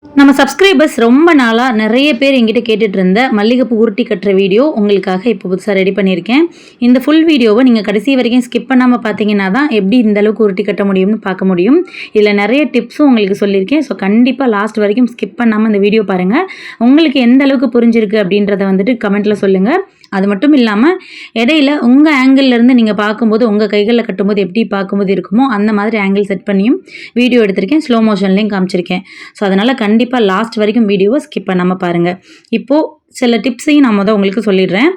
நம்ம சப்ஸ்கிரைபர்ஸ் ரொம்ப நாளாக நிறைய பேர் எங்கிட்ட கேட்டுட்டு இருந்த மல்லிகைப்பூ உருட்டி கட்டுற வீடியோ உங்களுக்காக இப்போ புதுசாக ரெடி பண்ணியிருக்கேன். இந்த ஃபுல் வீடியோவை நீங்கள் கடைசி வரைக்கும் ஸ்கிப் பண்ணாமல் பார்த்தீங்கன்னா தான் எப்படி இந்த அளவுக்கு உருட்டி கட்ட முடியும்னு பார்க்க முடியும். இதில் நிறைய டிப்ஸும் உங்களுக்கு சொல்லியிருக்கேன். ஸோ கண்டிப்பாக லாஸ்ட் வரைக்கும் ஸ்கிப் பண்ணாமல் இந்த வீடியோ பாருங்கள். உங்களுக்கு எந்த அளவுக்கு புரிஞ்சிருக்கு அப்படின்றத வந்துட்டு கமெண்ட்டில் சொல்லுங்கள். அது மட்டும் இல்லாமல் இடையில உங்கள் ஆங்கிள்லேருந்து நீங்கள் பார்க்கும்போது உங்கள் கைகளில் கட்டும்போது எப்படி பார்க்கும்போது இருக்குமோ அந்த மாதிரி ஆங்கிள் செட் பண்ணியும் வீடியோ எடுத்திருக்கேன். ஸ்லோ மோஷன்லேயும் காமிச்சிருக்கேன். ஸோ அதனால் கண்டிப்பாக லாஸ்ட் வரைக்கும் வீடியோவை ஸ்கிப் பண்ணாமல் பாருங்கள். இப்போது சில டிப்ஸையும் நான் உங்களுக்கு சொல்லிடுறேன்.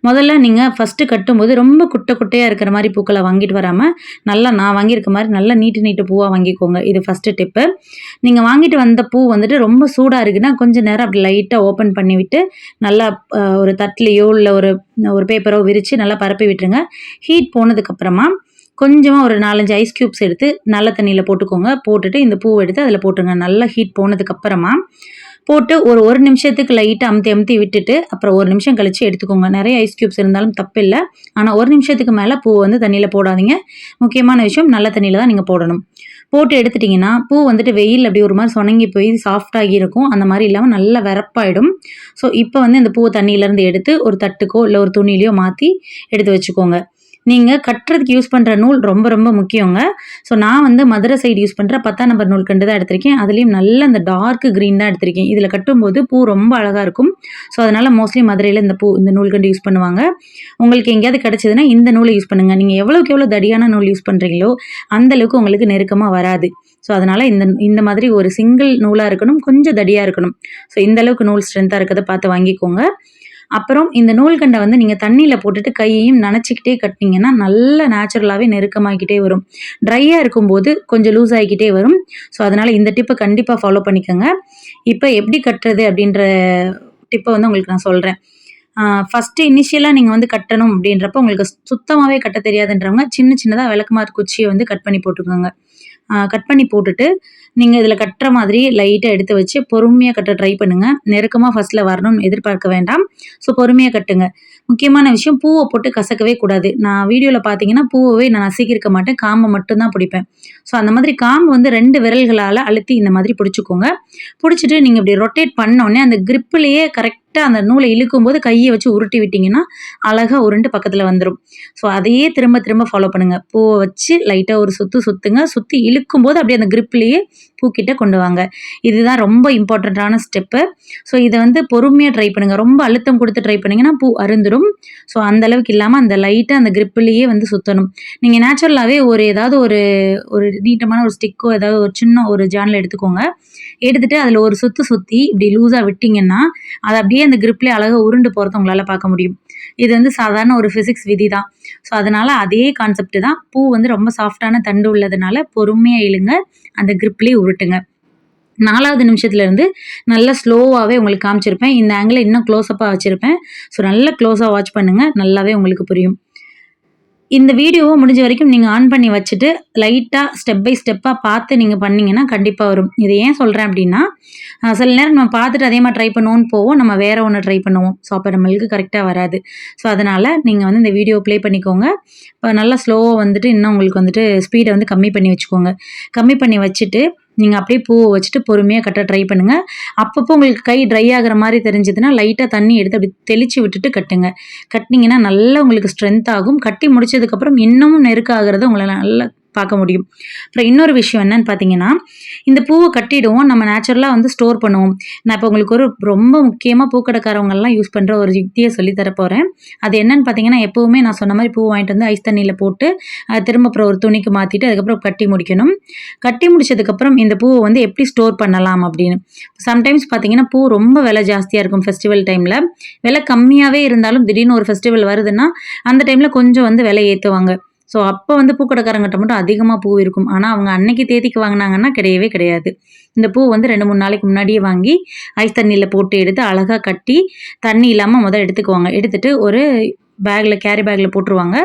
முதல்ல நீங்கள் ஃபஸ்ட்டு கட்டும்போது ரொம்ப குட்டை குட்டையாக இருக்கிற மாதிரி பூக்களை வாங்கிட்டு வராமல் நல்லா நான் வாங்கியிருக்க மாதிரி நல்லா நீட்டு பூவாக வாங்கிக்கோங்க. இது ஃபஸ்ட்டு டிப்பு. நீங்கள் வாங்கிட்டு வந்த பூ வந்துட்டு ரொம்ப சூடாக இருக்குன்னா கொஞ்சம் நேரம் அப்படி லைட்டாக ஓப்பன் பண்ணி விட்டு நல்லா ஒரு தட்டிலையோ இல்லை ஒரு பேப்பரோ விரித்து நல்லா பரப்பி விட்டுருங்க. ஹீட் போனதுக்கப்புறமா கொஞ்சமாக ஒரு 4-5 ஐஸ் க்யூப்ஸ் எடுத்து நல்ல தண்ணியில் போட்டுக்கோங்க. போட்டுட்டு இந்த பூவை எடுத்து அதில் போட்டுருங்க. நல்லா ஹீட் போனதுக்கப்புறமா போட்டு ஒரு நிமிஷத்துக்கு லைட்டாக அமுத்தி விட்டுட்டு அப்புறம் 1 நிமிஷம் கழித்து எடுத்துக்கோங்க. நிறைய ஐஸ் க்யூப்ஸ் இருந்தாலும் தப்பில்லை. ஆனால் 1 நிமிஷத்துக்கு மேலே பூ வந்து தண்ணியில் போடாதீங்க. முக்கியமான விஷயம் நல்ல தண்ணியில் தான் நீங்கள் போடணும். போட்டு எடுத்துட்டிங்கன்னா பூ வந்துட்டு வெயில் அப்படி ஒரு மாதிரி சொனங்கி போய் சாஃப்டாகி இருக்கும். அந்த மாதிரி இல்லாமல் நல்லா வெறப்பாயிடும். ஸோ இப்போ வந்து இந்த பூவை தண்ணியிலேருந்து எடுத்து ஒரு தட்டுக்கோ இல்லை ஒரு துணியிலையோ மாற்றி எடுத்து வச்சுக்கோங்க. நீங்கள் கட்டுறதுக்கு யூஸ் பண்ணுற நூல் ரொம்ப ரொம்ப முக்கியங்க. ஸோ நான் வந்து மதுரை சைடு யூஸ் பண்ணுற 10ஆம் நம்பர் நூல் கண்டு தான் எடுத்திருக்கேன். அதுலேயும் நல்ல அந்த டார்க் க்ரீன் தான் எடுத்திருக்கேன். இதில் கட்டும்போது பூ ரொம்ப அழகாக இருக்கும். ஸோ அதனால் மோஸ்ட்லி மதுரையில் இந்த நூல் கண்டு யூஸ் பண்ணுவாங்க. உங்களுக்கு எங்கேயாவது கிடச்சிதுன்னா இந்த நூலை யூஸ் பண்ணுங்கள். நீங்கள் எவ்வளோக்கு எவ்வளோ தடியான நூல் யூஸ் பண்ணுறீங்களோ அந்தளவுக்கு உங்களுக்கு நெருக்கமாக வராது. ஸோ அதனால் இந்த மாதிரி ஒரு சிங்கிள் நூலாக இருக்கணும், கொஞ்சம் தடியாக இருக்கணும். ஸோ இந்தளவுக்கு நூல் ஸ்ட்ரென்த்தாக இருக்கிறத பார்த்து வாங்கிக்கோங்க. அப்புறம் இந்த நூல்கண்டை வந்து நீங்கள் தண்ணியில் போட்டுட்டு கையையும் நனைச்சிக்கிட்டே கட்டினீங்கன்னா நல்லா நேச்சுரலாகவே நெருக்கமாகிக்கிட்டே வரும். ட்ரையாக இருக்கும்போது கொஞ்சம் லூஸ் ஆகிக்கிட்டே வரும். ஸோ அதனால் இந்த டிப்பை கண்டிப்பாக ஃபாலோ பண்ணிக்கோங்க. இப்போ எப்படி கட்டுறது அப்படின்ற டிப்பை வந்து உங்களுக்கு நான் சொல்கிறேன். ஃபஸ்ட்டு இனிஷியலாக நீங்கள் வந்து கட்டணும் அப்படின்றப்ப உங்களுக்கு சுத்தமாகவே கட்ட தெரியாதுன்றவங்க சின்னதாக விளக்குமாறு குச்சியை வந்து கட் பண்ணி போட்டுக்கோங்க. கட் பண்ணி போட்டுட்டு நீங்கள் இதில் கட்டுற மாதிரி லைட்டாக எடுத்து வச்சு பொறுமையாக கட்ட ட்ரை பண்ணுங்கள். நெருக்கமாக ஃபஸ்ட்டில் வரணும்னு எதிர்பார்க்க வேண்டாம். ஸோ பொறுமையாக கட்டுங்க. முக்கியமான விஷயம் பூவை போட்டு கசக்கவே கூடாது. நான் வீடியோவில் பார்த்தீங்கன்னா பூவை நான் நசுக்கியிருக்க மாட்டேன், காம்பை மட்டும்தான் பிடிப்பேன். ஸோ அந்த மாதிரி காம்பு வந்து 2 விரல்களால் அழுத்தி இந்த மாதிரி பிடிச்சிக்கோங்க. பிடிச்சிட்டு நீங்கள் இப்படி ரொட்டேட் பண்ணோடனே அந்த கிரிப்பிலேயே கரெக்டாக அந்த நூலை இழுக்கும்போது கையை வச்சு உருட்டி விட்டிங்கன்னா அழகாக உருண்டு பக்கத்தில் வந்துடும். ஸோ அதையே திரும்ப ஃபாலோ பண்ணுங்கள். பூவை வச்சு லைட்டாக ஒரு சுற்றுங்க. சுற்றி இழுக்கும்போது அப்படியே அந்த கிரிப்லேயே பூக்கிட்ட கொண்டு வாங்க. இதுதான் ரொம்ப இம்பார்ட்டண்ட்டான ஸ்டெப்பு. ஸோ இதை வந்து பொறுமையாக ட்ரை பண்ணுங்கள். ரொம்ப அழுத்தம் கொடுத்து ட்ரை பண்ணிங்கன்னா பூ அருந்துடும். ஸோ அந்தளவுக்கு இல்லாமல் அந்த லைட்டாக அந்த கிரிப்லேயே வந்து சுற்றணும். நீங்கள் நேச்சுரலாகவே ஏதாவது ஒரு நீட்டமான ஒரு ஸ்டிக்கோ ஏதாவது ஒரு சின்ன ஒரு ஜானில் எடுத்துக்கோங்க. எடுத்துகிட்டு அதில் ஒரு சுற்றி இப்படி லூஸாக விட்டிங்கன்னா அது அப்படியே அந்த கிரிப்லேயே அழகாக உருண்டு போகிறத உங்களால் பார்க்க முடியும். இது வந்து சாதாரண ஒரு ஃபிசிக்ஸ் விதி தான். ஸோ அதனால் அதே கான்செப்ட் தான். பூ வந்து ரொம்ப சாஃப்டான தண்டு உள்ளதுனால பொறுமையாக இழுங்க, அந்த கிரிப்லேயே உருட்டுங்க. 4வது நிமிஷத்துலேருந்து நல்லா ஸ்லோவாகவே உங்களுக்கு காமிச்சிருப்பேன். இந்த ஆங்கிளை இன்னும் க்ளோஸ்அப்பாக வச்சுருப்பேன். ஸோ நல்லா க்ளோஸாக வாட்ச் பண்ணுங்கள். நல்லாவே உங்களுக்கு புரியும். இந்த வீடியோவை முடிஞ்ச வரைக்கும் நீங்கள் ஆன் பண்ணி வச்சுட்டு லைட்டாக ஸ்டெப் பை ஸ்டெப்பாக பார்த்து நீங்கள் பண்ணிங்கன்னா கண்டிப்பாக வரும். இதை ஏன் சொல்கிறேன் அப்படின்னா, சில நேரம் நம்ம பார்த்துட்டு அதே மாதிரி ட்ரை பண்ணுவோன்னு போவோம், நம்ம வேறு ஒன்று ட்ரை பண்ணுவோம். ஸோ அப்போ நம்மளுக்கு கரெக்டாக வராது. ஸோ அதனால் நீங்கள் வந்து இந்த வீடியோ ப்ளே பண்ணிக்கோங்க. இப்போ நல்லா ஸ்லோவாக வந்துட்டு இன்னும் உங்களுக்கு வந்துட்டு ஸ்பீடை வந்து கம்மி பண்ணி வச்சுக்கோங்க. கம்மி பண்ணி வச்சுட்டு நீங்கள் அப்படியே பூவை வச்சுட்டு பொறுமையாக கட்ட ட்ரை பண்ணுங்கள். அப்பப்போ உங்களுக்கு கை ட்ரை ஆகிற மாதிரி தெரிஞ்சதுன்னா லைட்டாக தண்ணி எடுத்து அப்படி தெளித்து விட்டுட்டு கட்டுங்க. கட்டினீங்கன்னா நல்லா உங்களுக்கு ஸ்ட்ரென்த் ஆகும். கட்டி முடிச்சதுக்கப்புறம் இன்னமும் நெருக்க ஆகிறத உங்களால் நல்லா பார்க்க முடியும். அப்புறம் இன்னொரு விஷயம் என்னன்னு பார்த்தீங்கன்னா, இந்த பூவை கட்டிடுவோம், நம்ம நேச்சுரலாக வந்து ஸ்டோர் பண்ணுவோம். நான் இப்போ உங்களுக்கு ரொம்ப முக்கியமாக பூக்கடைக்காரவங்கெல்லாம் யூஸ் பண்ணுற ஒரு யுக்தியை சொல்லித்தர போகிறேன். அது என்னன்னு பார்த்தீங்கன்னா, எப்போவுமே நான் சொன்ன மாதிரி பூ வாங்கிட்டு வந்து ஐஸ் தண்ணியில் போட்டு திரும்ப அப்புறம் ஒரு துணிக்கு மாற்றிட்டு அதுக்கப்புறம் கட்டி முடிக்கணும். கட்டி முடிச்சதுக்கப்புறம் இந்த பூவை வந்து எப்படி ஸ்டோர் பண்ணலாம் அப்படின்னு. சம்டைம்ஸ் பார்த்தீங்கன்னா பூ ரொம்ப விலை ஜாஸ்தியாக இருக்கும் ஃபெஸ்டிவல் டைமில். விலை கம்மியாகவே இருந்தாலும் திடீர்னு ஒரு ஃபெஸ்டிவல் வருதுன்னா அந்த டைமில் கொஞ்சம் வந்து விலை ஏற்றுவாங்க. ஸோ அப்போ வந்து பூக்கடைக்காரங்கிட்ட மட்டும் அதிகமாக பூ இருக்கும். ஆனால் அவங்க அன்னைக்கு தேதிக்கு வாங்கினாங்கன்னா கிடையவே கிடையாது. இந்த பூ வந்து 2-3 நாளைக்கு முன்னாடியே வாங்கி ஐஸ் தண்ணியில் போட்டு எடுத்து அழகாக கட்டி தண்ணி இல்லாமல் எடுத்துக்குவாங்க. எடுத்துகிட்டு ஒரு கேரி பேக்கில் போட்டுருவாங்க.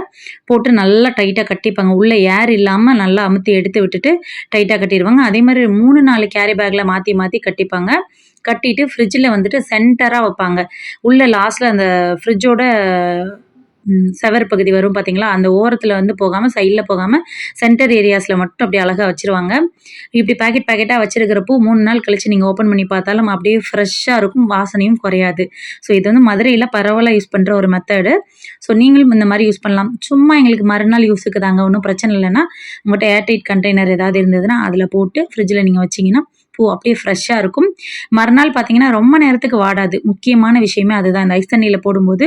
போட்டு நல்லா டைட்டாக கட்டிப்பாங்க. உள்ளே ஏர் இல்லாமல் நல்லா அமுத்தி எடுத்து விட்டுட்டு டைட்டாக கட்டிடுவாங்க. அதே மாதிரி 3-4 கேரி பேக்கில் மாற்றி கட்டிப்பாங்க. கட்டிட்டு ஃப்ரிட்ஜில் வந்துட்டு சென்டராக வைப்பாங்க. உள்ள லாஸ்ட்டில் அந்த ஃப்ரிட்ஜோட செவர் பகுதி வரும் பார்த்தீங்களா, அந்த ஓரத்தில வந்து போகாம, சைட்ல போகாம சென்டர் ஏரியாஸில மட்டும் அப்படியே அழகா வச்சுருவாங்க. இப்படி பாக்கெட்டா வச்சிருக்கிறப்போ 3 நாள் கழிச்சு நீங்க ஓப்பன் பண்ணி பார்த்தாலும் அப்படியே ஃப்ரெஷ்ஷா இருக்கும். வாசனையும் குறையாது. ஸோ இது வந்து மதுரையில பரவலா யூஸ் பண்ற ஒரு மெத்தடு. ஸோ நீங்களும் இந்த மாரி யூஸ் பண்ணலாம். சும்மா எங்களுக்கு மறுநாள் யூஸுக்கு தாங்க, ஒண்ணும் பிரச்சனை இல்லன்னா, உங்கள்ட்ட ஏர்டைட் கண்டெய்னர் ஏதாவது இருந்ததுன்னா, அதில போட்டு ஃப்ரிட்ஜில நீங்க வச்சீங்கன்னா, பூ அப்படியே ஃப்ரெஷ்ஷா இருக்கும். மறுநாள் பார்த்தீங்கன்னா, ரொம்ப நேரத்துக்கு வாடாது. முக்கியமான விஷயமே அதுதான். இந்த ஐஸ் தண்ணீல போடும்போது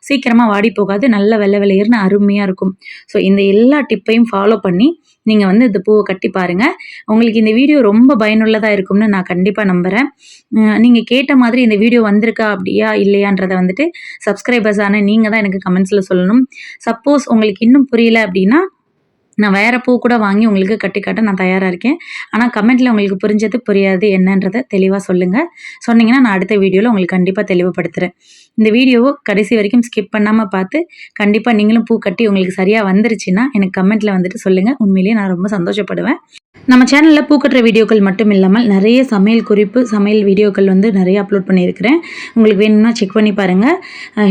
சீக்கிரமா வாடி போகாது. நல்ல வெள்ளை வெளேர்ன்னு அருமையா இருக்கும். ஸோ இந்த எல்லா டிப்பையும் ஃபாலோ பண்ணி நீங்க வந்து இந்த பூவ கட்டி பாருங்க. உங்களுக்கு இந்த வீடியோ ரொம்ப பயனுள்ளதா இருக்கும்னு நான் கண்டிப்பா நம்புறேன். நீங்க கேட்ட மாதிரி இந்த வீடியோ வந்திருக்கா அப்படியா இல்லையான்றத வந்துட்டு சப்ஸ்கிரைபர்ஸ் ஆன நீங்க தான் எனக்கு கமெண்ட்ஸ்ல சொல்லணும். சப்போஸ் உங்களுக்கு இன்னும் புரியல அப்படின்னா, நான் வேற பூ கூட வாங்கி உங்களுக்கு கட்டி காட்ட நான் தயாரா இருக்கேன். ஆனா கமெண்ட்ல உங்களுக்கு புரிஞ்சது, புரியாது என்னன்றத தெளிவா சொல்லுங்க. சொன்னீங்கன்னா நான் அடுத்த வீடியோல உங்களுக்கு கண்டிப்பா தெளிவுபடுத்துறேன். இந்த வீடியோவ கடைசி வரைக்கும் ஸ்கிப் பண்ணாம பார்த்து, கண்டிப்பா நீங்களும் பூ கட்டி உங்களுக்கு சரியா வந்துருச்சுன்னா, எனக்கு கமெண்ட்ல வந்துட்டு சொல்லுங்க. உண்மையிலேயே நான் ரொம்ப சந்தோஷப்படுவேன். நம்ம சேனல்ல பூ கட்டுற வீடியோக்கள் மட்டும் இல்லாமல் நிறைய சமையல் குறிப்பு, சமையல் வீடியோக்கள் வந்து நிறைய அப்லோட் பண்ணியிருக்கிறேன். உங்களுக்கு வேணும்னா செக் பண்ணி பாருங்க.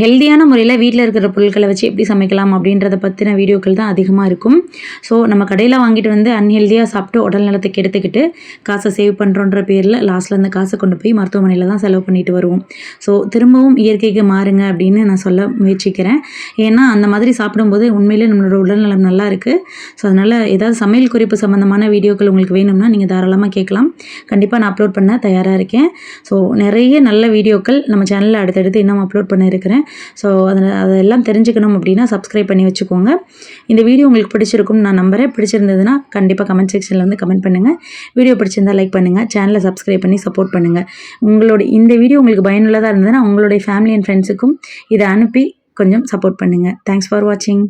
ஹெல்தியான முறையில வீட்ல இருக்கிற பொருட்கள வச்சு எப்படி சமைக்கலாம் அப்படின்றத பத்தின வீடியோக்கள் தான் அதிகமா இருக்கும். ஸோ நம்ம கடையில வாங்கிட்டு வந்து அன்ஹெல்தியா சாப்பிட்டு உடல் நலத்தை கெடுத்துக்கிட்டு காசை சேவ் பண்றோன்ற பேர்ல லாஸ்ட்ல அந்த காசை கொண்டு போய் மருத்துவமனையில தான் செலவு பண்ணிட்டு வருவோம். ஸோ திரும்பவும் இயற்கைக்கு மாறுங்க அப்படின்னு நான் சொல்ல முயற்சிக்கிறேன். ஏன்னா அந்த மாதிரி சாப்பிடும்போது உண்மையிலேயே நம்மளோட உடல்நலம் நல்லா இருக்கு. ஸோ அதனால ஏதாவது சமையல் குறிப்பு சம்பந்தமான வீடியோக்கள் உங்களுக்கு வேணும்னா நீங்கள் தாராளமாக கேட்கலாம். கண்டிப்பாக நான் அப்லோட் பண்ண தயாராக இருக்கேன். ஸோ நிறைய நல்ல வீடியோக்கள் நம்ம சேனலில் அடுத்தடுத்து இன்னும் அப்லோட் பண்ண இருக்கிறேன். ஸோ அதெல்லாம் தெரிஞ்சுக்கணும் அப்படின்னா சப்ஸ்கிரைப் பண்ணி வச்சுக்கோங்க. இந்த வீடியோ உங்களுக்கு பிடிச்சிருக்கும்னு நான் நம்புகிறேன். பிடிச்சிருந்ததுன்னா கண்டிப்பாக கமெண்ட் செக்ஷனில் வந்து கமெண்ட் பண்ணுங்கள். வீடியோ பிடிச்சிருந்தா லைக் பண்ணுங்கள். சேனலை சப்ஸ்கிரைப் பண்ணி சப்போர்ட் பண்ணுங்கள். இந்த வீடியோ உங்களுக்கு பயனுள்ளதாக இருந்ததுன்னா உங்களுடைய ஃபேமிலி அண்ட் ஃப்ரெண்ட்ஸுக்கும் இதை அனுப்பி கொஞ்சம் சப்போர்ட் பண்ணுங்கள். தேங்க்ஸ் ஃபார் வாட்சிங்.